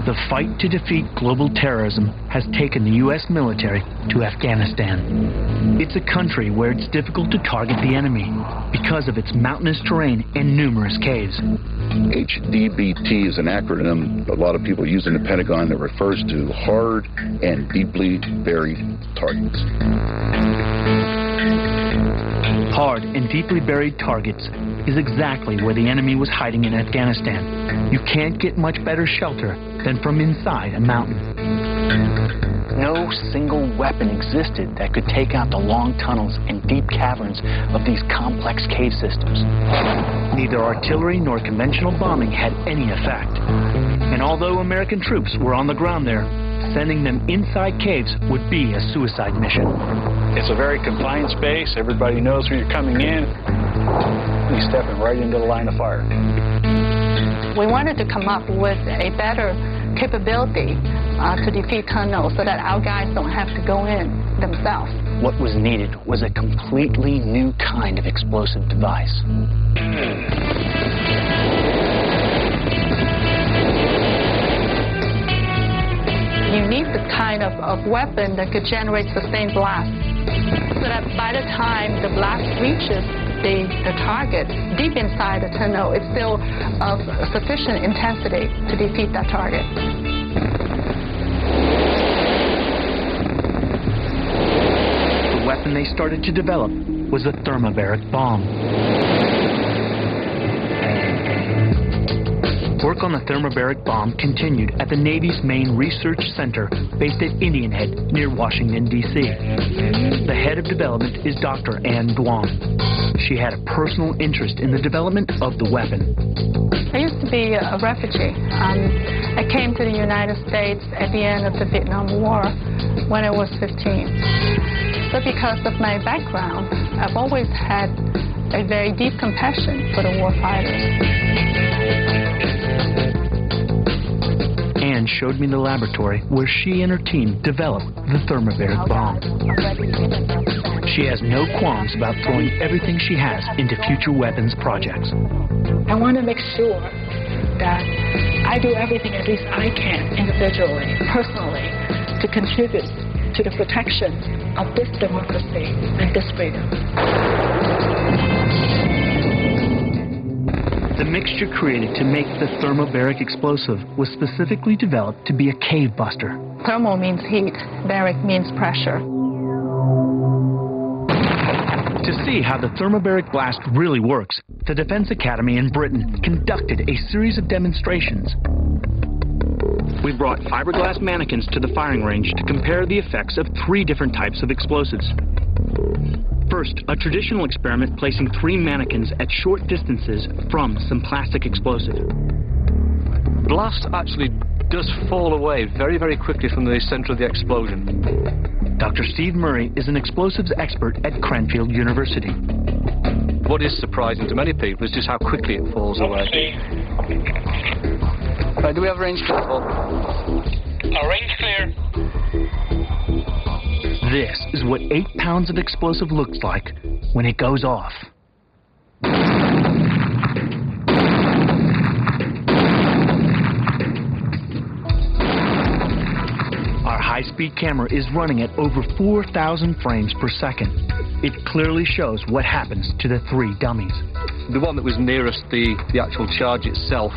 The fight to defeat global terrorism has taken the U.S. military to Afghanistan. It's a country where it's difficult to target the enemy because of its mountainous terrain and numerous caves. HDBT is an acronym a lot of people use in the Pentagon that refers to hard and deeply buried targets. Hard and deeply buried targets is exactly where the enemy was hiding in Afghanistan. You can't get much better shelter than from inside a mountain. No single weapon existed that could take out the long tunnels and deep caverns of these complex cave systems. Neither artillery nor conventional bombing had any effect. And although American troops were on the ground there, sending them inside caves would be a suicide mission. It's a very confined space. Everybody knows when you're coming in. You're stepping right into the line of fire. We wanted to come up with a better capability to defeat tunnels so that our guys don't have to go in themselves. What was needed was a completely new kind of explosive device. You need the kind of weapon that could generate sustained blast so that by the time the blast reaches the target deep inside the tunnel, it's still of sufficient intensity to defeat that target. The weapon they started to develop was a thermobaric bomb. Work on the thermobaric bomb continued at the Navy's main research center based at Indian Head near Washington, D.C. The head of development is Dr. Anne Duong. She had a personal interest in the development of the weapon. I used to be a refugee. I came to the United States at the end of the Vietnam War when I was 15. But because of my background, I've always had a very deep compassion for the war fighters. Anne showed me the laboratory where she and her team developed the thermobaric bomb. She has no qualms about throwing everything she has into future weapons projects. I want to make sure that I do everything at least I can individually, personally, to contribute to the protection of this democracy and this freedom. The mixture created to make the thermobaric explosive was specifically developed to be a cave buster. Thermal means heat, baric means pressure. To see how the thermobaric blast really works, the Defense Academy in Britain conducted a series of demonstrations. We brought fiberglass mannequins to the firing range to compare the effects of 3 different types of explosives. First, a traditional experiment placing 3 mannequins at short distances from some plastic explosive. Blast actually does fall away very, very quickly from the center of the explosion. Dr. Steve Murray is an explosives expert at Cranfield University. What is surprising to many people is just how quickly it falls away. Do we have range clear? Range clear. This is what 8 pounds of explosive looks like when it goes off. Our high-speed camera is running at over 4,000 frames per second. It clearly shows what happens to the 3 dummies. The one that was nearest the actual charge itself